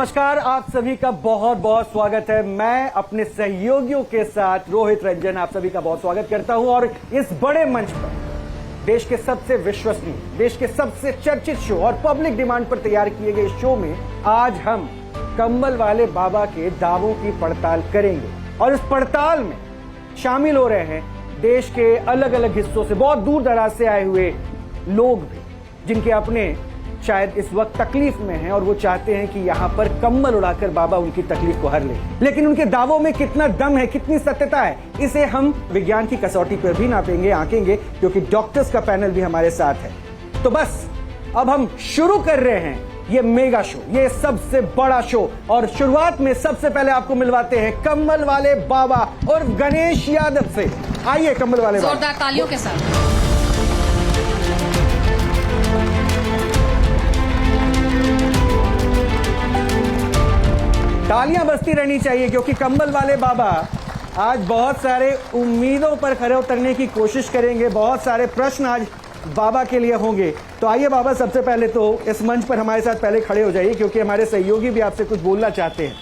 नमस्कार, आप सभी का बहुत बहुत स्वागत है। मैं अपने सहयोगियों के साथ रोहित रंजन आप सभी का बहुत स्वागत करता हूं और इस बड़े मंच पर देश के सबसे विश्वसनीय, देश के सबसे चर्चित शो और पब्लिक डिमांड पर तैयार किए गए शो में आज हम कंबल वाले बाबा के दावों की पड़ताल करेंगे। और इस पड़ताल में शामिल हो रहे हैं देश के अलग अलग हिस्सों से, बहुत दूर दराज से आए हुए लोग भी, जिनके अपने शायद इस वक्त तकलीफ में हैं और वो चाहते हैं कि यहाँ पर कंबल उड़ाकर बाबा उनकी तकलीफ को हर ले। लेकिन उनके दावों में कितना दम है, कितनी सत्यता है, इसे हम विज्ञान की कसौटी पर भी नापेंगे, आंकेंगे, क्योंकि डॉक्टर्स का पैनल भी हमारे साथ है। तो बस अब हम शुरू कर रहे हैं ये मेगा शो, ये सबसे बड़ा शो। और शुरुआत में सबसे पहले आपको मिलवाते हैं कंबल वाले बाबा और गणेश यादव से। आइए कंबल वाले बाबा, जोरदार तालियों के साथ। तालियां बजती रहनी चाहिए, क्योंकि कंबल वाले बाबा आज बहुत सारे उम्मीदों पर खरे उतरने की कोशिश करेंगे। बहुत सारे प्रश्न आज बाबा के लिए होंगे। तो आइए बाबा, सबसे पहले तो इस मंच पर हमारे साथ पहले खड़े हो जाइए, क्योंकि हमारे सहयोगी भी आपसे कुछ बोलना चाहते हैं।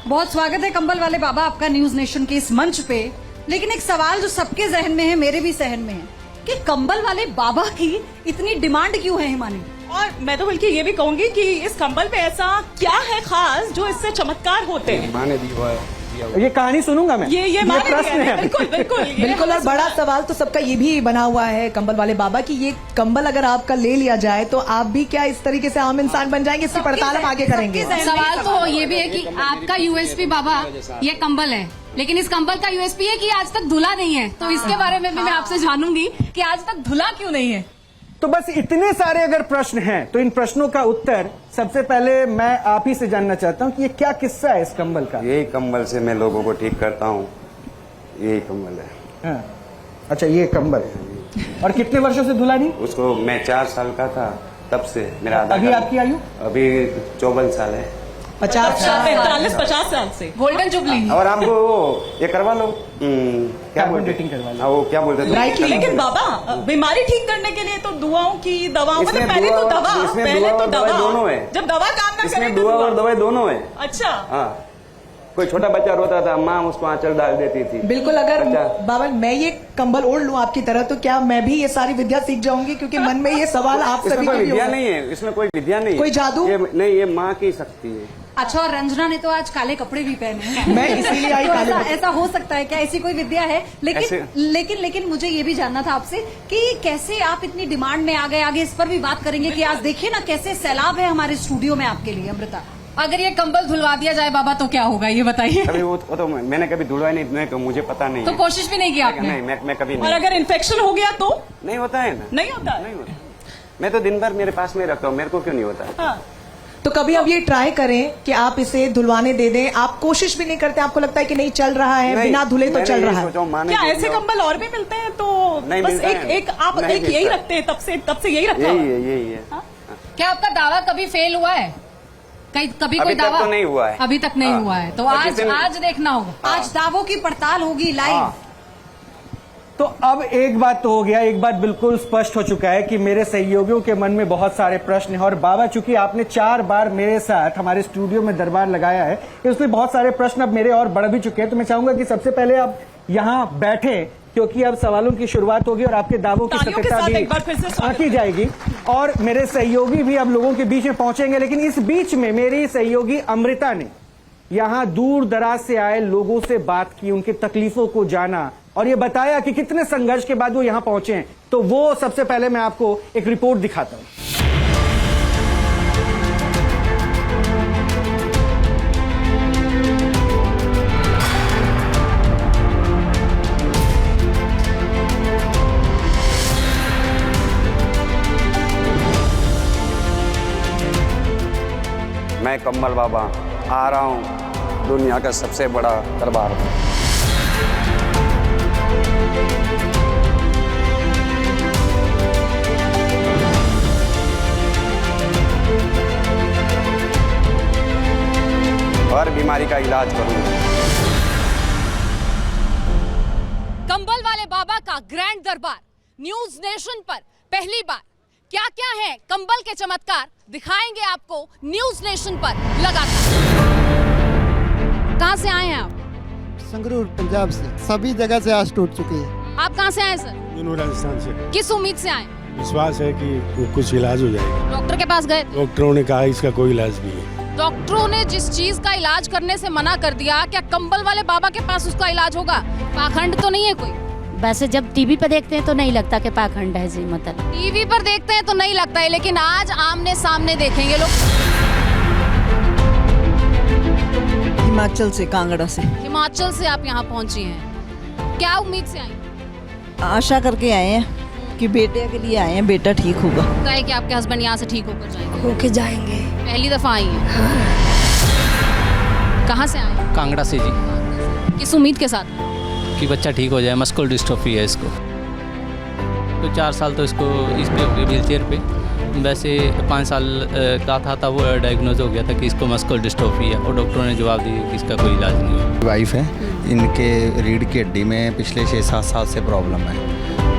बहुत स्वागत है कंबल वाले बाबा आपका न्यूज नेशन के इस मंच पे। लेकिन एक सवाल जो सबके जहन में है, मेरे भी जहन में है, कि कंबल वाले बाबा की इतनी डिमांड क्यों है हिमानी? और मैं तो बल्कि ये भी कहूंगी कि इस कंबल पे ऐसा क्या है खास जो इससे चमत्कार होते हैं? माँ ने दी हुआ है। ये कहानी सुनूंगा मैं। ये प्रश्न है। बिल्कुल बिल्कुल बिल्कुल। और बड़ा सवाल तो सबका ये भी बना हुआ है कंबल वाले बाबा की, ये कंबल अगर आपका ले लिया जाए तो आप भी क्या इस तरीके से आम इंसान बन जाएंगे? इसकी पड़ताल हम आगे करेंगे। सवाल तो ये भी है कि आपका यूएसपी बाबा ये कंबल है, लेकिन इस कंबल का यूएसपी है कि आज तक धुला नहीं है। तो इसके बारे में भी मैं आपसे जानूंगी कि आज तक धुला क्यों नहीं है। तो बस इतने सारे अगर प्रश्न हैं तो इन प्रश्नों का उत्तर सबसे पहले मैं आप ही से जानना चाहता हूं कि ये क्या किस्सा है इस कंबल का? यही कंबल से मैं लोगों को ठीक करता हूँ। यही कंबल है। हाँ। अच्छा, ये कंबल है। और कितने वर्षों से धुला नहीं? उसको मैं 4 साल का था तब से मेरा आधार अभी कार्ड- आपकी आयु? अभी 54 साल है। 50 40-50 साल से गोल्डन जुबली। और हमको वो ये करवा लो, क्या बोलते डेटिंग करवा लो। हाँ, वो क्या बोलते Right leg। लेकिन बाबा बीमारी ठीक करने के लिए तो दुआओं की दवाओं, इसमें मतलब पहले तो दुआ- दवा, इसमें पहले दुआ तो और दवाई दवा दोनों है। जब दवा काम ना करे इसमें तो दुआ और दुआ। दवाई दोनों है। अच्छा, हाँ, कोई छोटा बच्चा रोता था, माँ उसको आंचल डाल देती थी। बिल्कुल। अगर अच्छा। बाबा मैं ये कंबल ओढ़ लूं आपकी तरह तो क्या मैं भी ये सारी विद्या सीख जाऊंगी? क्योंकि मन में ये सवाल आप इसमें सभी कोई के भी विद्या होगा। नहीं है, इसमें कोई विद्या नहीं है। कोई जादू? नहीं, ये माँ की शक्ति है। अच्छा, और रंजना ने तो आज काले कपड़े भी पहने हैं। मैं इसीलिए आई तो काले ऐसा, कपड़े। ऐसा हो सकता है क्या? ऐसी कोई विद्या है? ऐसे- लेकिन मुझे ये भी जानना था आपसे कि कैसे आप इतनी डिमांड में आ गए। आगे इस पर भी बात करेंगे कि आज देखिए ना कैसे सैलाब है हमारे स्टूडियो में आपके लिए। अमृता, अगर ये कंबल धुलवा दिया जाए बाबा तो क्या होगा, ये बताइए। कभी वो तो मैंने कभी धुलवाई नहीं, तो मुझे पता नहीं तो है। कोशिश भी नहीं की आपने? नहीं, मैं कभी और नहीं। अगर इन्फेक्शन हो गया तो नहीं होता है ना। नहीं होता है? नहीं होता। मैं तो दिन भर मेरे पास में रखता हूँ, मेरे को क्यों नहीं होता? हाँ। तो कभी अब ये ट्राई करें कि आप इसे धुलवाने दे दें। आप कोशिश भी नहीं करते, आपको लगता है कि नहीं चल रहा है, नहीं, बिना धुले तो मैंने चल यही रहा है। सोचा हूँ, माँ ने क्या दे ऐसे दिया। कंबल और भी मिलते हैं? तो नहीं बस मिलता एक है। एक आप नहीं एक यही मिलता। रखते हैं, तब से यही रखा हुआ यही है। है, यही है। क्या आपका दावा कभी फेल हुआ है? कभी कोई अभी तक दावा? तो नहीं हुआ है। अभी तक नहीं हाँ। हुआ है। तो और आज जिस दिन- आज देखना होगा। आज दावों की पड़ताल होगी लाइव। हाँ। तो अब एक बात तो हो गया, एक बात बिल्कुल स्पष्ट हो चुका है कि मेरे सहयोगियों के मन में बहुत सारे प्रश्न हैं। और बाबा, चूंकि आपने 4 बार मेरे साथ हमारे स्टूडियो में दरबार लगाया है, इसलिए बहुत सारे प्रश्न अब मेरे और बढ़ भी चुके हैं। तो मैं चाहूंगा कि सबसे पहले आप यहाँ बैठे, क्योंकि अब सवालों की शुरुआत होगी और आपके दावों की तालियों के सत्यता साथ भी एक बार फिर से स्वागत आंकी जाएगी। और मेरे सहयोगी भी अब लोगों के बीच में पहुंचेंगे। लेकिन इस बीच में मेरी सहयोगी अमृता ने यहाँ दूर दराज से आए लोगों से बात की, उनकी तकलीफों को जाना और ये बताया कि कितने संघर्ष के बाद वो यहाँ पहुंचे हैं। तो वो सबसे पहले मैं आपको एक रिपोर्ट दिखाता हूं। मैं कंबल बाबा आ रहा हूँ दुनिया का सबसे बड़ा दरबार। हर बीमारी का इलाज करूंगा। कंबल वाले बाबा का ग्रैंड दरबार न्यूज नेशन पर पहली बार क्या क्या है कंबल के चमत्कार दिखाएंगे आपको न्यूज नेशन पर लगातार। कहाँ से आए हैं आप? संगरूर पंजाब से। सभी जगह से आज टूट चुकी है। आप कहाँ से आए सर? राजस्थान से। किस उम्मीद से आए? विश्वास है कि कुछ इलाज हो जाएगा। डॉक्टर के पास गए? डॉक्टरों ने कहा इसका कोई इलाज नहीं है। डॉक्टरों ने जिस चीज का इलाज करने से मना कर दिया, क्या कंबल वाले बाबा के पास उसका इलाज होगा? पाखंड तो नहीं है कोई? वैसे जब टीवी पर देखते हैं तो नहीं लगता कि पाखंड है जी, मतलब टीवी पर देखते हैं तो नहीं लगता है, लेकिन आज आमने सामने देखेंगे लोग। हिमाचल से, कांगड़ा से। हिमाचल से आप यहाँ पहुँची हैं, क्या उम्मीद से आई? आशा करके आए हैं कि बेटे के लिए आए हैं, बेटा ठीक होगा। कहे कि आपके हस्बैंड यहाँ से ठीक होकर जाएंगे? होके जाएंगे। पहली दफा आई हैं? कहाँ से आए? कांगड़ा से जी। किस उम्मीद के साथ? कि बच्चा ठीक हो जाए, मस्कुलर डिस्ट्रोफी है इसको। तो 4 साल तो इसको इस पे हो गए, व्हील चेयर पे। वैसे 5 साल का था तब वो डायग्नोज हो गया था कि इसको मस्कुलर डिस्ट्रोफी है, और डॉक्टरों ने जवाब दिया कि इसका कोई इलाज नहीं है। वाइफ है, इनके रीढ़ की हड्डी में पिछले 6-7 साल से प्रॉब्लम है,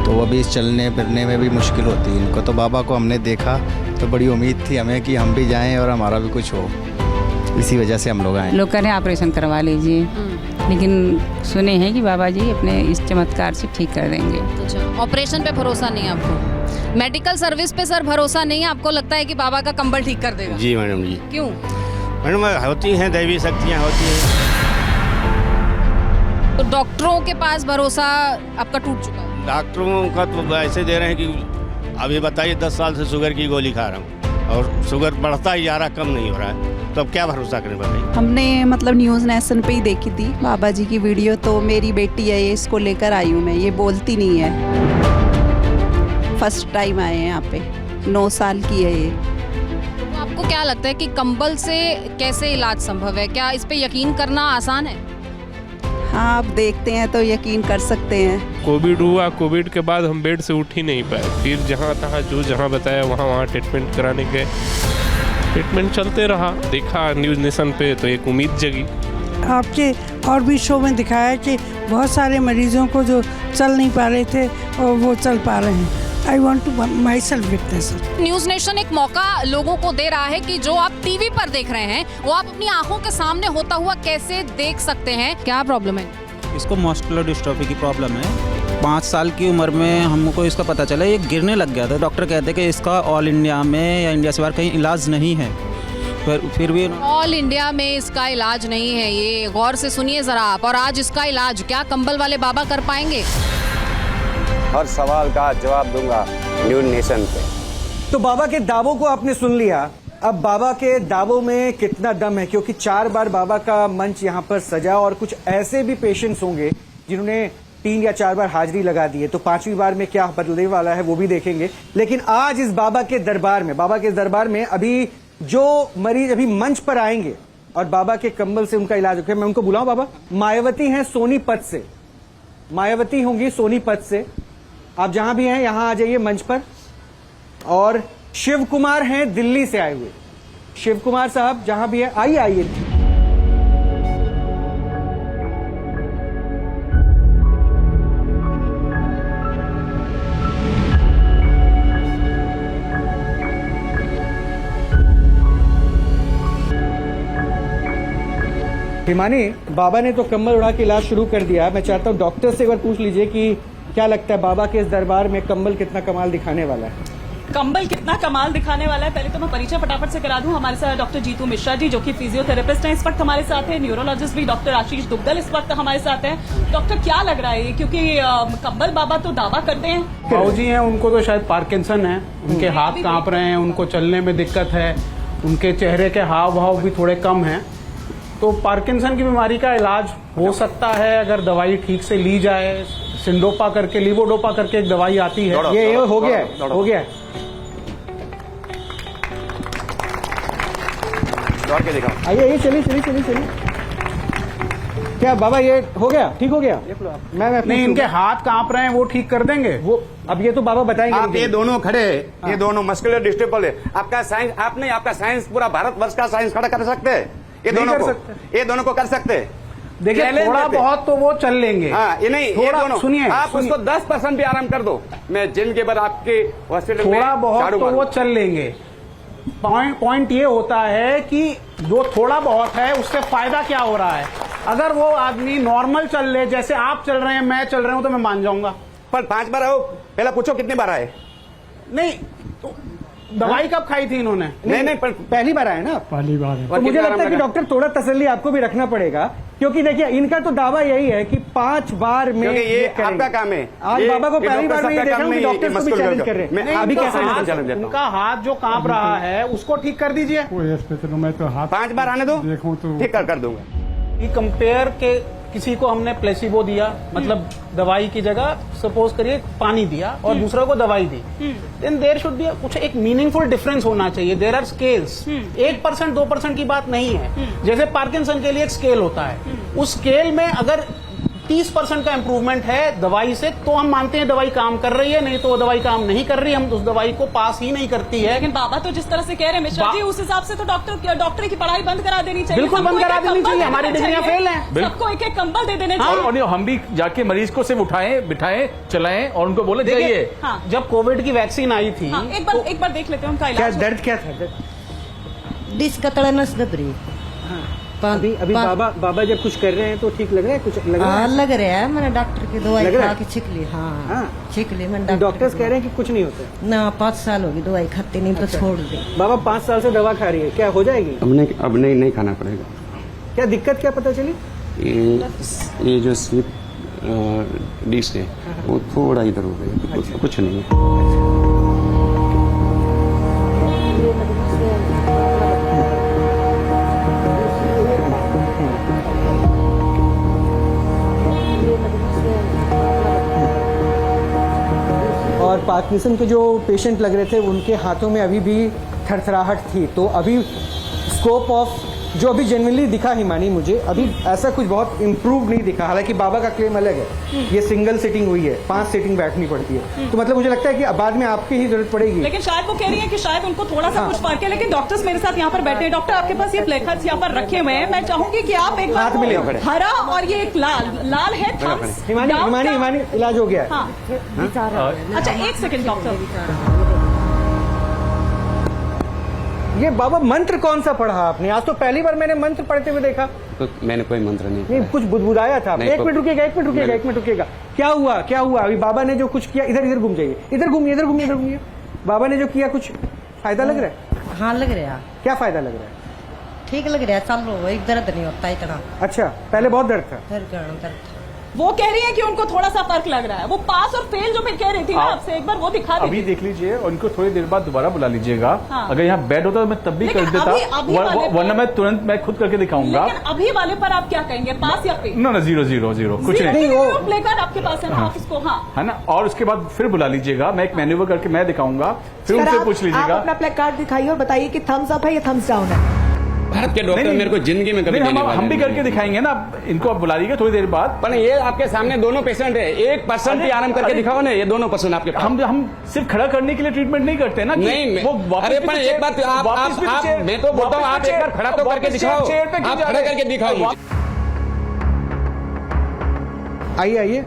तो अभी चलने फिरने में भी मुश्किल होती है इनको। तो बाबा को हमने देखा तो बड़ी उम्मीद थी हमें कि हम भी जाएं और हमारा भी कुछ हो, इसी वजह से हम लोग आए। लोग कह रहे हैं ऑपरेशन करवा लीजिए, लेकिन सुने हैं कि बाबा जी अपने इस चमत्कार से ठीक कर देंगे। अच्छा, ऑपरेशन पे भरोसा नहीं है आपको? मेडिकल सर्विस पे सर भरोसा नहीं है आपको? लगता है कि बाबा का कंबल ठीक कर देगा? जी मैडम जी। क्यों? मैडम होती हैं दैवी शक्तियाँ होती हैं। तो डॉक्टरों के पास भरोसा आपका टूट चुका है? डॉक्टरों का तो ऐसे दे रहे हैं कि अभी बताइए 10 साल से शुगर की गोली खा रहा हूँ और शुगर बढ़ता ही जा रहा, कम नहीं हो रहा है, तो अब क्या भरोसा करें बताइए। हमने मतलब न्यूज़ नेशन पे ही देखी थी बाबा जी की वीडियो, तो मेरी बेटी है ये, इसको लेकर आई हूँ मैं। ये बोलती नहीं है, फर्स्ट टाइम आए हैं यहाँ पे, 9 साल की है ये। तो आपको क्या लगता है कि कंबल से कैसे इलाज संभव है? क्या इस पे यकीन करना आसान है? हाँ, आप देखते हैं तो यकीन कर सकते हैं। कोविड हुआ, कोविड के बाद हम बेड से उठ ही नहीं पाए, फिर जहाँ तहाँ जो जहाँ बताया वहाँ ट्रीटमेंट कराने गए। ट्रीटमेंट चलते रहा, देखा न्यूज़ नेशन पे तो एक उम्मीद जगी। आपके और भी शो में दिखाया कि बहुत सारे मरीजों को जो चल नहीं पा रहे थे और वो चल पा रहे हैं। I want to myself witness. News nation एक मौका लोगों को दे रहा है कि जो आप टीवी पर देख रहे हैं वो आप अपनी आंखों के सामने होता हुआ कैसे देख सकते हैं। क्या प्रॉब्लम है? इसको मस्कुलर डिस्ट्रोफी की प्रॉब्लम है। 5 साल की उम्र में हमको इसका पता चला, ये गिरने लग गया था। डॉक्टर कहते कि इसका ऑल इंडिया में या इंडिया से बाहर कहीं इलाज नहीं है, पर फिर भी ऑल इंडिया में इसका इलाज नहीं है। ये गौर से सुनिए जरा आप। और आज इसका इलाज क्या कंबल वाले बाबा कर पाएंगे? हर सवाल का जवाब दूंगा न्यूज़ नेशन पे। तो बाबा के दावों को आपने सुन लिया। अब बाबा के दावों में कितना दम है, क्योंकि 4 बार बाबा का मंच यहाँ पर सजा और कुछ ऐसे भी पेशेंट्स होंगे जिन्होंने 3 या 4 बार हाजिरी लगा दी है, तो 5वीं बार में क्या बदलने वाला है वो भी देखेंगे। लेकिन आज इस बाबा के दरबार में अभी जो मरीज अभी मंच पर आएंगे और बाबा के कंबल से उनका इलाज होगा, मैं उनको बुलाऊं बाबा। मायावती हैं सोनीपत से, मायावती होंगी सोनीपत से। आप जहां भी हैं यहां आ जाइए मंच पर। और शिव कुमार हैं दिल्ली से आए हुए। शिव कुमार साहब जहां भी हैं आइए आइए। हिमानी, बाबा ने तो कम्बल उड़ा के इलाज शुरू कर दिया। मैं चाहता हूं डॉक्टर से एक बार पूछ लीजिए कि क्या लगता है बाबा के इस दरबार में कंबल कितना कमाल दिखाने वाला है? कंबल कितना कमाल दिखाने वाला है, पहले तो मैं परिचय फटाफट से करा दूं। हमारे साथ डॉक्टर जीतू मिश्रा जी जो कि फिजियोथेरेपिस्ट हैं, इस वक्त हमारे साथ है। न्यूरोलॉजिस्ट भी डॉक्टर आशीष दुग्गल इस वक्त हमारे साथ हैं। डॉक्टर, क्या लग रहा है ये, क्योंकि कंबल बाबा तो दावा करते हैं। बाबूजी हैं, उनको तो शायद पार्किंसन है, उनके हाथ कांप रहे हैं, उनको चलने में दिक्कत है, उनके चेहरे के हाव भाव भी थोड़े कम हैं। तो पार्किंसन की बीमारी का इलाज हो सकता है अगर दवाई ठीक से ली जाए। सिंडोपा करके, लीवोडोपा करके एक दवाई आती है। ये हो गया है, हो गया है। आइए आइए, चलिए चलिए चलिए चलिए। क्या बाबा ये हो गया, ठीक हो गया? मैं नहीं, इनके हाथ कांप रहे हैं, वो ठीक कर देंगे वो। अब ये तो बाबा बताएंगे। आप ये दोनों खड़े, ये दोनों मस्कुलर डिस्ट्रोफी है। आपका साइंस, आपने आपका साइंस पूरा भारतवर्ष का साइंस खड़ा कर सकते हैं। ये दोनों को कर सकते। देखिए चैलेंज थोड़ा देते। बहुत तो वो चल लेंगे। हाँ, ये नहीं, ये थोड़ा दोनों। सुनिए, आप सुनिए। उसको 10% भी आराम कर दो, मैं जिम के बाद आपके हॉस्पिटल में थोड़ा बहुत झाड़ू तो वो मारूंगा। चल लेंगे। पॉइंट ये होता है कि जो थोड़ा बहुत है उससे फायदा क्या हो रहा है। अगर वो आदमी नॉर्मल चल ले, जैसे आप चल रहे हैं, मैं चल रहा हूं, तो मैं मान जाऊंगा। पर 5 बार आओ, पहला पूछो कितनी बार आए। नहीं तो दवाई कब खाई थी इन्होंने? नहीं, पर पहली बार आए ना पहली बार है। तो मुझे लगता है कि डॉक्टर थोड़ा तसल्ली आपको भी रखना पड़ेगा, क्योंकि देखिए इनका तो दावा यही है कि 5 बार में क्योंकि ये करेंगे। आपका काम है। आज ये- बाबा को ये पहली डॉक्टर बार में ये सबका देख रहा काम हूं कि नहीं है, डॉक्टर को भी मस्कुलर चैलेंज का। कर रहे हैं। मैं अभी तो कैसे हाथ- चैलेंज देता हूं? उनका हाथ जो कांप रहा है उसको ठीक कर दीजिए। कोई हॉस्पिटल में तो हाथ 5 बार आने दो, देखूं तो ठीक कर दूंगा। ये कंपेयर के किसी को हमने प्लेसिबो दिया, मतलब दवाई की जगह सपोज करिए पानी दिया और दूसरों को दवाई दी, देन देयर शुड बी कुछ एक मीनिंगफुल डिफरेंस होना चाहिए। देयर आर स्केल्स, 1% 2% की बात नहीं है। जैसे पार्किंसन के लिए एक स्केल होता है, उस स्केल में अगर 30% का इंप्रूवमेंट है दवाई से, तो हम मानते हैं दवाई काम कर रही है, नहीं तो वो दवाई काम नहीं कर रही, हम उस दवाई को पास ही नहीं करती है। लेकिन बाबा तो जिस तरह से कह रहे हैं मिश्रा जी, उस हिसाब से तो डॉक्टर की पढ़ाई बंद करा देनी चाहिए। बिल्कुल सबको बंद करा एक-एक देनी कंबल चाहिए, दे हमारी देना डिग्रियां चाहिए। फेल हैं। सबको एक कंबल दे देने चाहिए। और हम भी जाके मरीज को सिर्फ उठाएं, बिठाएं, चलाएं और उनको बोले देखिए, जाइए। हाँ। जब कोविड की वैक्सीन आई थी, हाँ, एक बार देख लेते हैं उनका क्या इलाज। दर्द क्या था? दर्द डिस्क का तड़नस दबरी। अभी बाबा जब कुछ कर रहे हैं तो ठीक लग रहा है, कुछ लग रहा है? लग रहा है, मैंने डॉक्टर की दवाई लग रहा खा है? के छिक ली। हाँ, हाँ। छिक ली मैंने। डॉक्टर्स कह रहे हैं कि कुछ नहीं होता। ना 5 साल होगी दवाई खाती, नहीं तो छोड़ दी। बाबा 5 साल से दवा खा रही है, क्या हो जाएगी? अब नहीं खाना पड़ेगा। क्या दिक्कत क्या पता चली? ये जो स्लिप डिस्क है वो थोड़ा इधर हो गया, कुछ नहीं है। और पार्किंसन के जो पेशेंट लग रहे थे उनके हाथों में अभी भी थरथराहट थी, तो अभी स्कोप ऑफ जो अभी जेन्युइनली दिखा हिमानी मुझे, अभी ऐसा कुछ बहुत इम्प्रूव नहीं दिखा। हालांकि बाबा का क्लेम अलग है, ये सिंगल सिटिंग हुई है, 5 सिटिंग बैठनी पड़ती है, तो मतलब मुझे लगता है कि बाद में आपकी ही जरूरत पड़ेगी। लेकिन शायद वो कह रही है कि शायद उनको थोड़ा सा कुछ फर्क है, लेकिन डॉक्टर्स मेरे साथ यहाँ पर बैठे हैं। डॉक्टर आपके पास ये प्लेकार्ड्स यहाँ पर रखे हुए हैं, मैं चाहूंगी कि आप एक हाथ में ले बार हरा और ये एक लाल है थम्स हिमानी डाउन हिमानी का- हिमानी इलाज हो गया है। हाँ। अच्छा एक सेकंड डॉक्टर, ये बाबा मंत्र कौन सा पढ़ा आपने? आज तो पहली बार मैंने मंत्र पढ़ते हुए देखा। तो मैंने कोई मंत्र नहीं नहीं, कुछ बुदबुदाया था। नहीं, एक मिनट रुकिएगा, एक मिनट रुकिएगा। क्या हुआ? अभी बाबा ने जो कुछ किया, इधर घूम जाइए, इधर घूमिए। बाबा ने जो किया कुछ फायदा लग रहा है? हाँ लग रहा है, क्या फायदा लग रहा है? ठीक लग रहा है, चल लो, एक दर्द नहीं होता इतना। अच्छा, पहले बहुत दर्द था। दर्द वो कह रही है कि उनको थोड़ा सा फर्क लग रहा है। वो पास और फेल जो मैं कह रही थी ना आपसे, एक बार वो दिखा अभी दीजिए। देख लीजिए और इनको थोड़ी देर बाद दोबारा बुला लीजिएगा। हाँ। अगर यहाँ बेड होता तो मैं तब भी कर लेकिन देता, अभी वाले पर- वरना मैं तुरंत मैं खुद करके दिखाऊंगा। लेकिन अभी वाले पर आप क्या कहेंगे, पास या फेल? ना 0 कुछ नहीं वो प्लेकार्ड आपके पास है ना, आप इसको हाँ है ना। और उसके बाद फिर बुला लीजिएगा, मैं एक मैन्यूवर करके मैं दिखाऊंगा, फिर सर, उनसे आप- पूछ आप लीजिएगा। अपना प्ले कार्ड दिखाइए और बताइए कि थम्स अप है या थम्स डाउन है। भारत के डॉक्टर नहीं, मेरे को जिंदगी में कभी नहीं, देने वाले हम भी नहीं। करके दिखाएंगे ना, इनको आप बुला लीजिएगा थोड़ी देर बाद। पर ये आपके सामने दोनों पेशेंट है, 1% भी आराम करके दिखाओ ना, ये दोनों पर्सन आपके पास। हम सिर्फ खड़ा करने के लिए ट्रीटमेंट नहीं करते ना कि नहीं, वो वापस अरे भी पर तो एक चेयर- बात आप वापस भी तो चेयर- मैं तो बोलता हूँ आप वापस एक बार खड़ा तो वापस करके दिखाओ, चेयर पे क्यों आप जा खड़ा रहे हैं? करके दिखाओ मुझे। आइए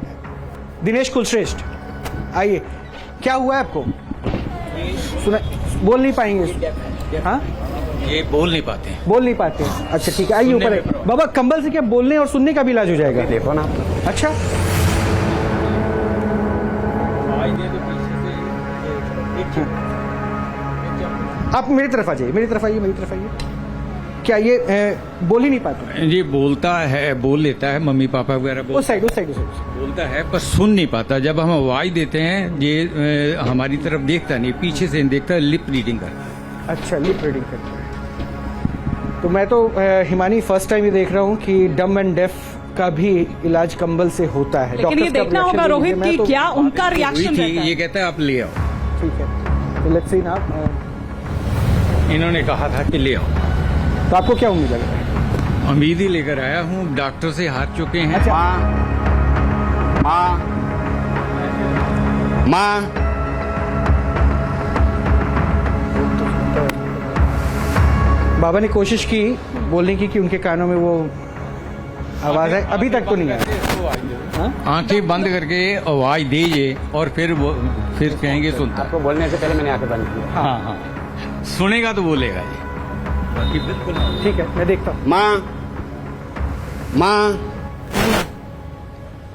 दिनेश कुलश्रेष्ठ, आइए। क्या हुआ है आपको? सुना, बोल नहीं पाएंगे? हाँ, ये बोल नहीं पाते। अच्छा ठीक है, आइए ऊपर आइए। बाबा कंबल से क्या बोलने और सुनने का भी इलाज हो जाएगा? देखो ना, अच्छा, आप मेरी तरफ आ जाइए। क्या ये बोल ही नहीं पाते? ये बोलता है, बोल लेता है, मम्मी पापा वगैरह उस साइड बोलता है, पर सुन नहीं पाता। जब हम आवाज देते हैं ये हमारी तरफ देखता नहीं, पीछे से देखता है, लिप रीडिंग करता है। अच्छा, लिप रीडिंग करता है। तो मैं तो हिमानी फर्स्ट टाइम ये देख रहा हूँ कि डम एंड डेफ का भी इलाज कंबल से होता है। लेकिन ये डॉक्टर्स का देखना reaction होगा दे रोहित दीजिए, की मैं तो- क्या उनका रिएक्शन रहता है। ये कहता है आप ले आओ। ठीक है, तो लेट्स सी ना। इन्होंने कहा था कि ले आओ, तो आपको क्या उम्मीद है? उम्मीद ही लेकर आया हूँ। डॉक्टर से हार चुके हैं। अच्छा, माँ बाबा ने कोशिश की बोलने की कि उनके कानों में वो आवाज है अभी तक तो नहीं है। आंखें बंद करके आवाज दीजिए और फिर वो फिर कहेंगे सुनता। आपको बोलने से पहले मैंने आंखें बंद की। हाँ हाँ, सुनेगा तो बोलेगा जी। बाकी बिल्कुल ठीक है, मैं देखता हूँ। माँ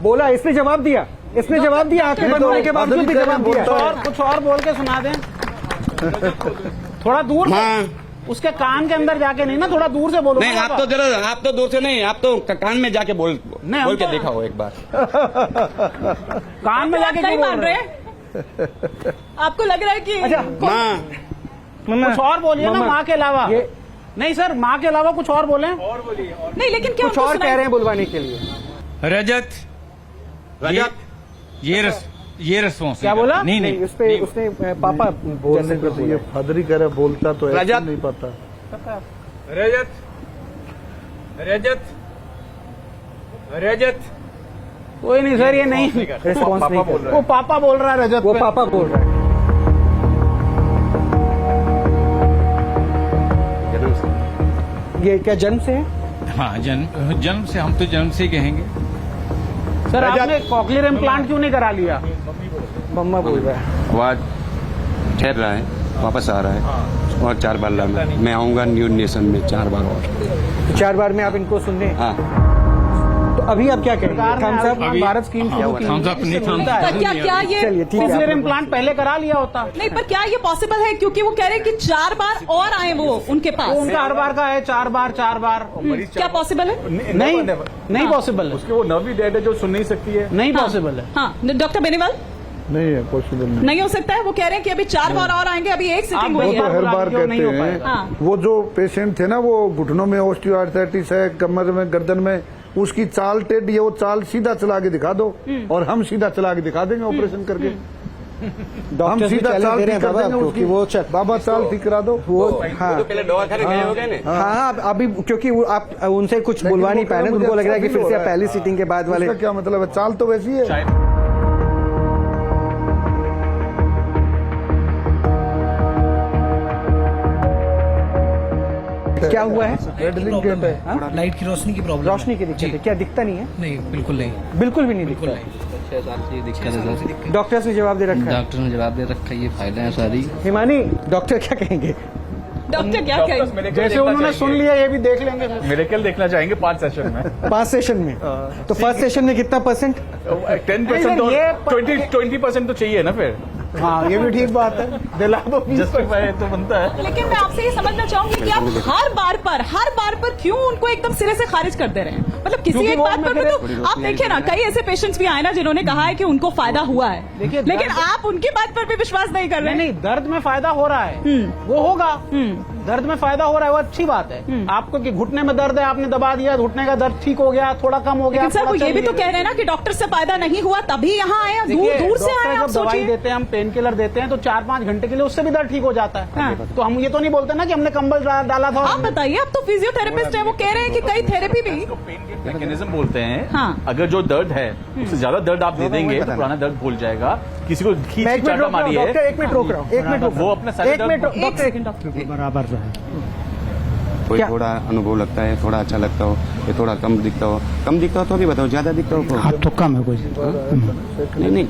बोला, इसने जवाब दिया, इसने जवाब दिया, आंखें बंद होने के बावजूद भी जवाब दिया। कुछ और बोल के सुना दें। थोड़ा दूर से, उसके कान के अंदर जाके नहीं ना, थोड़ा दूर से बोलो। नहीं, आप तो जरा, आप तो दूर से नहीं, आप तो कान में जाके बोल के देखा हो एक बार। कान में जाके नहीं क्यों मान बोल रहे? आपको लग रहा है कि कुछ और बोलिए ना माँ के अलावा। नहीं सर, माँ के अलावा कुछ और बोले। नहीं, लेकिन क्या कुछ और कह रहे हैं बुलवाने के लिए। रजत, ये रिस्पॉन्स क्या बोला? नहीं, उस पे उसने पापा जैसे ये फदरी करे बोलता तो ऐसे रजत। नहीं पता। रजत कोई नहीं सर, ये नहीं रिस्पॉन्स नहीं कर रहा वो पापा बोल रहा है रजत वो पे। पापा बोल रहा है। ये क्या जन्म से है? हाँ, जन्म से, हम तो जन्म से ही कहेंगे। सर आपने कॉकलियर इम्प्लांट क्यों नहीं करा लिया? मम्मा बोल रहा है। आवाज ठहर रहा है, वापस आ रहा है और 4 बार लाना। मैं आऊंगा न्यू नेशन में 4 बार और। 4 बार में आप इनको सुन रहे हैं? हाँ, तो अभी आप क्या करेंगे? थम्स अप भारत स्कीम शुरू की। पर क्या ये चलिए ठीक है। कॉकलियर इम्प्लांट पहले करा लिया होता। नहीं, पर क्या ये पॉसिबल है? क्योंकि वो कह रहे हैं कि 4 बार और आए वो उनके पास। वो उनका हर बार का है 4 बार 4 बार। क्या पॉसिबल है? नहीं पॉसिबल है। उसके वो नर्व ही डेड है जो सुन नहीं सकती है। नहीं पॉसिबल है। हाँ, डॉक्टर बेनीवाल, नहीं है, पॉसिबल नहीं। नहीं हो सकता है। वो कह रहे हैं कि अभी 4 बार और आएंगे, अभी एक सिटिंग आप हुई वो तो है। हर बार जो नहीं हो कहते पाएगा। हैं। हाँ। वो जो पेशेंट थे ना, वो घुटनों में ऑस्टियोआर्थराइटिस है, कमर में, गर्दन में, उसकी चाल टेढ़ी है, वो चाल सीधा चला के दिखा दो और हम सीधा चला के दिखा देंगे ऑपरेशन करके। हम सीधा चाल ठीक कर देंगे उसकी। वो बाबा चाल ठीक करा दो। वो हाँ पहले दवाखाने गए हो गए ना। हाँ, अभी क्योंकि आप उनसे कुछ बुलवा नहीं पाए ना, उनको लग रहा है कि फिर से आप पहली सीटिंग के बाद वाले। क्या मतलब है? चाल तो वैसी है। क्या हुआ है? रेडलिंग कैंप है। लाइट की रोशनी की प्रॉब्लम। रोशनी की दिक्कत है? क्या दिखता नहीं है? नहीं, बिल्कुल नहीं, बिल्कुल भी नहीं दिखता है। 6 साल से ये दिक्कत है सर। डॉक्टर्स ने जवाब दे रखा है। डॉक्टर ने जवाब दे रखा है, ये फायदा है सारी। हिमानी, डॉक्टर क्या कहेंगे? डॉक्टर क्या कहेंगे? जैसे उन्होंने सुन लिया, ये भी देख लेंगे। मेडिकल देखना चाहेंगे 5 सेशन में। 5 सेशन में? तो फर्स्ट सेशन में कितना %? 10% तो 20% तो चाहिए ना फिर। हाँ, ये भी ठीक बात है, दिला दो। जस्टिफाई तो बनता है। लेकिन मैं आपसे ये समझना चाहूंगी कि आप हर बार पर क्यों उनको एकदम सिरे से खारिज कर दे रहे हैं? मतलब किसी एक बात पर तो आप देखिए ना, कई ऐसे पेशेंट्स भी आए ना जिन्होंने कहा है कि उनको फायदा हुआ है, लेकिन आप उनकी बात पर भी विश्वास नहीं कर रहे हैं। नहीं, दर्द में फायदा हो रहा है, वो होगा। दर्द में फायदा हो रहा है, वो अच्छी बात है। आपको कि घुटने में दर्द है, आपने दबा दिया, घुटने का दर्द ठीक हो गया, थोड़ा कम हो गया। लेकिन सर वो ये भी तो कह रहे हैं ना कि डॉक्टर से फायदा नहीं हुआ तभी यहाँ आए, दूर से आए। आप दवाई सोचिए, देते हैं, हम पेन किलर देते हैं, तो 4-5 घंटे के लिए उससे भी दर्द ठीक हो जाता है। तो हम ये तो नहीं बोलते ना कि हमने कंबल डाला था। आप बताइए, आप तो फिजियोथेरेपिस्ट है, वो कह रहे हैं कि कई थेरेपी भी। मैकेनिज्म बोलते हैं। हाँ। अगर जो दर्द है उससे ज्यादा दर्द आप दे देंगे तो पुराना दर्द भूल जाएगा। किसी को खींच के चाटा मारी है, डॉक्टर 1 मिनट रोक रहा हूँ, 1 मिनट वो अपने सारे डॉक्टर बराबर रहे। कोई थोड़ा अनुभव लगता है, थोड़ा अच्छा लगता हो, ये थोड़ा कम दिखता हो तो भी बताओ, ज्यादा दिखता हो तो। तो कम है कुछ। नहीं,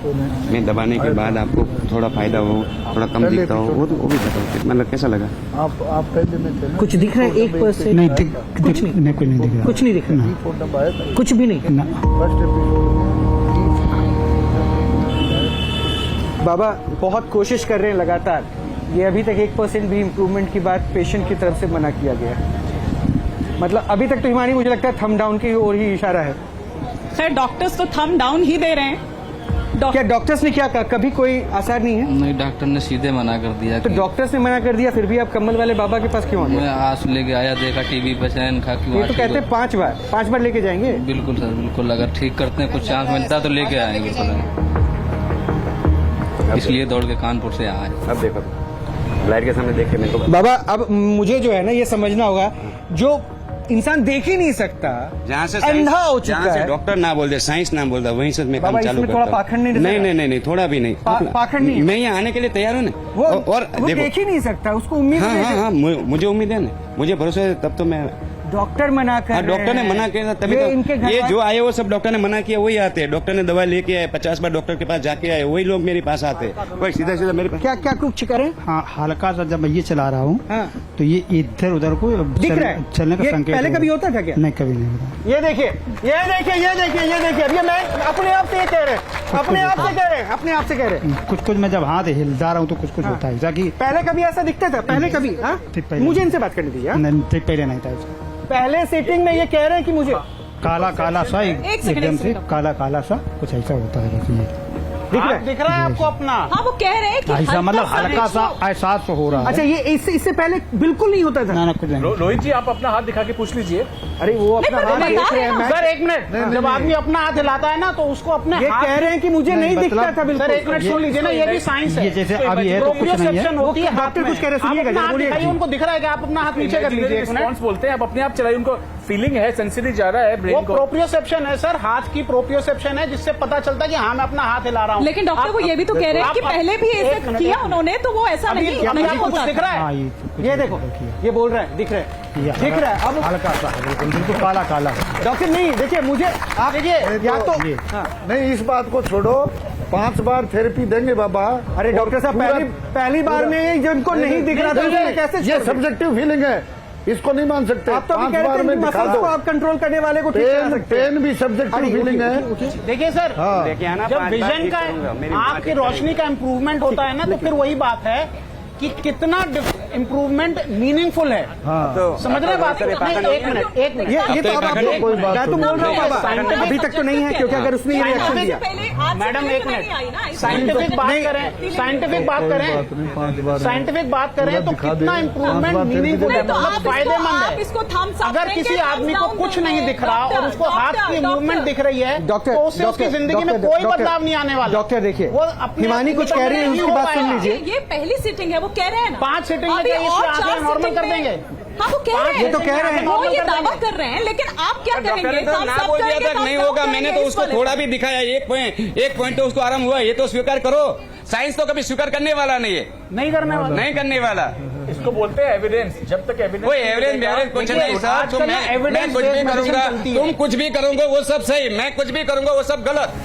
मैं दबाने के बाद आपको थोड़ा फायदा हो, थोड़ा कम दिखता हो, वो भी बताओ। मतलब कैसा लगा? आप पहले में थे ना? कुछ दिख रहा है? 1% नहीं, कुछ नहीं, कुछ नहीं दिख रहा। कुछ नहीं दिख रहा, फोन नंबर आया था कुछ भी नहीं। फर्स्ट बाबा बहुत कोशिश कर रहे हैं लगातार, ये अभी तक 1% भी इम्प्रूवमेंट की बात पेशेंट की तरफ से मना किया गया है। मतलब अभी तक तो हिमानी मुझे लगता है थम डाउन की ओर ही इशारा है। खैर डॉक्टर्स तो थम डाउन ही दे रहे हैं। क्या डॉक्टर्स ने क्या कहा? कभी कोई आसार नहीं है? नहीं, डॉक्टर ने सीधे मना कर दिया। तो डॉक्टर्स ने मना कर दिया, फिर भी आप कम्बल वाले बाबा के पास क्यों आ गए? मैं आज लेके आया, देखा टीवी पे चैन खा क्यों। ये तो कहते हैं 5 बार लेके जाएंगे। बिल्कुल सर, बिल्कुल। अगर ठीक करते हैं, कुछ चांस मिलता है तो लेके आएंगे सर। इसलिए दौड़ के कानपुर से आए। अब देखो, लाइट के सामने देख के मेरे को बाबा, अब मुझे जो है ना ये समझना होगा, जो इंसान देख ही नहीं सकता, जहाँ से अंधा हो चुका जहाँ से है। डॉक्टर ना बोलते, साइंस ना बोलता, वहीं से मैं काम चालू करता थोड़ा हूँ। पाखंड नहीं? नहीं, थोड़ा भी नहीं। पाखंड नहीं? मैं यहाँ आने के लिए तैयार हूँ ना। वो और देख ही नहीं सकता, उसको उम्मीद नहीं है। हाँ, मुझे उम्मीद है ना, मुझे भरोसा है, तब तो मैं डॉक्टर मना कर हाँ, रहे डॉक्टर ने हैं। मना किया तभी ये तो इनके घर ये वाले- जो आए वो सब डॉक्टर ने मना किया वही आते हैं। डॉक्टर ने दवा लेके आए, 50 बार डॉक्टर के पास जाके आए, वही लोग मेरे पास आते हैं। कोई सीधा सीधा मेरे पास क्या क्या कुछ करें? हाँ, हल्का सा जब मैं ये चला रहा हूँ हाँ। तो ये इधर उधर को दिख रहा है? चलने का ये संकेत पहले हो रहा कभी है। होता था क्या? नहीं, कभी नहीं होता। ये देखिए, ये देखिए, ये देखिए, ये देखिए, अब ये मैं अपने आप से ये कह रहे हैं, अपने आप से कह रहे हैं, अपने आप से कह रहे हैं। कुछ कुछ मैं जब हाथ हिलता रहा हूँ तो कुछ कुछ होता है ताकि पहले कभी ऐसा दिखता था? पहले कभी? हाँ? पहले- मुझे इनसे बात करनी थी। हाँ? नहीं, पहले नहीं था ऐसा। पहले सीटिंग में ये कह रहे हैं कि मुझे काला काला सा एक सेकंड, एकदम एक से सेकंड। काला काला सा कुछ ऐसा होता है बस ये। दिख रहा हाथ है? दिख रहा है आपको अपना? हाँ, वो कह रहे हैं कि ऐसा मतलब सा हल्का सा एहसास हो रहा है। अच्छा, ये इससे पहले बिल्कुल नहीं होता था? ना कुछ नहीं। रोहित जी आप अपना हाथ दिखा के पूछ लीजिए। अरे वो अपना पर हाथ मैं देख बता रहे हैं। रही हूँ। मैं- सर एक मिनट, जब आदमी अपना हाथ हिलाता है ना तो उसको अपने ये हाथ कह रहे हैं कि मुझे नहीं दिखता था सर बिल्कुल। एक मिनट सुन लीजिए ना, ये भी साइंस है। ये जैसे अभी है तो कुछ नहीं है। प्रोप्रियोसेप्शन होती है वो हाथ डॉक्टर में। कुछ कह रहे हैं, आप सुनिएगा, अपना हाथ बोलिए। दिखाइए, उनको दिख रहा है कि आप अपना हाथ नीचे कर लीजिए एक मिनट। रिस्पॉन्स बोलते हैं, आप अपने आप चलाइए, उनको फीलिंग है, सेंसिटिव जा रहा है वो ब्रेन को। प्रोप्रियोसेप्शन है सर, हाथ की प्रोप्रियोसेप्शन है जिससे पता चलता है कि हाँ मैं अपना हाथ हिला रहा हूँ। लेकिन डॉक्टर वो ये भी तो कह रहे हैं कि पहले भी ऐसे किया उन्होंने, तो वो ऐसा अभी नहीं अभी आपको कुछ दिख रहा हाँ, है? ये देखो, ये बोल रहा है, दिख रहा है, दिख रहा है। अब हल्का सा बिल्कुल काला काला। डॉक्टर नहीं, देखिए मुझे आप देखिए या तो हाँ। नहीं, इस बात को छोड़ो, 5 बार थेरेपी देंगे बाबा। अरे डॉक्टर साहब, पहली बार में जिनको नहीं दिख रहा था उसने कैसे ये सब्जेक्टिव फीलिंग है, इसको नहीं मान सकते। आप तो अभी 5 कह रहे बार थे में कि दिखा मसल्स दो। को आप कंट्रोल करने वाले को ठीक करा सकते हैं। पेन भी सब्जेक्टिव फीलिंग है। देखिए सर, हाँ। देखिए आना, जब 5 बार विजन ठीक का करूंगा, मेरी आंख की रोशनी का इम्प्रूवमेंट होता है ना तो फिर वही बात है कि कितना इम्प्रूवमेंट मीनिंगफुल है। समझ रहे हैं बात? नहीं, एक मिनट, एक मिनट। ये तो अब आप कोई बात मैं तो नहीं। बोल रहा हूँ बाबा, अभी तक तो नहीं है, क्योंकि अगर उसने ये रिएक्शन दिया। मैडम एक मिनट, साइंटिफिक बात करें, साइंटिफिक बात करें, साइंटिफिक बात करें तो कितना इम्प्रूवमेंट मीनिंगफुल है, मतलब फायदेमंद है। इसको थम अगर किसी आदमी को कुछ नहीं दिख रहा और उसको हाथ की मूवमेंट दिख रही है तो उससे उसकी जिंदगी में कोई बदलाव नहीं आने वाला। डॉक्टर देखिए, वो अपने हिमानी कुछ कह रही है, नहीं उसकी हो बात सुन पाएगा। लीजिए। ये पहली सीटिंग है, वो कह रहे हैं ना 5 सीटिंग में अभी चाहिए, और इसलिए 4 आंखें नॉर्मल कर सीटिंग में- देंगे। हाँ, वो कह रहे हैं, ये तो कह रहे हैं। वो ये दावा कर रहे हैं, लेकिन आप क्या डॉक्टर करेंगे? ने तो हम ना सब बोल दिया करेंगे, तक हम नहीं सब होगा। करेंगे मैंने तो इस उसको वाले थोड़ा पे। भी दिखाया, एक पॉइंट तो उसको आराम हुआ, ये तो स्वीकार करो। साइंस तो कभी स्वीकार करने वाला नहीं है, नहीं करने वाला, नहीं करने वाला। इसको बोलते हैं एविडेंस। जब तक एविडेंस कोई एवरेज कुछ देखिए, नहीं सर। आजकल मैं evidence कुछ भी based करूंगा, medicine चलती है। तुम कुछ भी करोगे वो सब सही, मैं कुछ भी करूंगा वो सब गलत।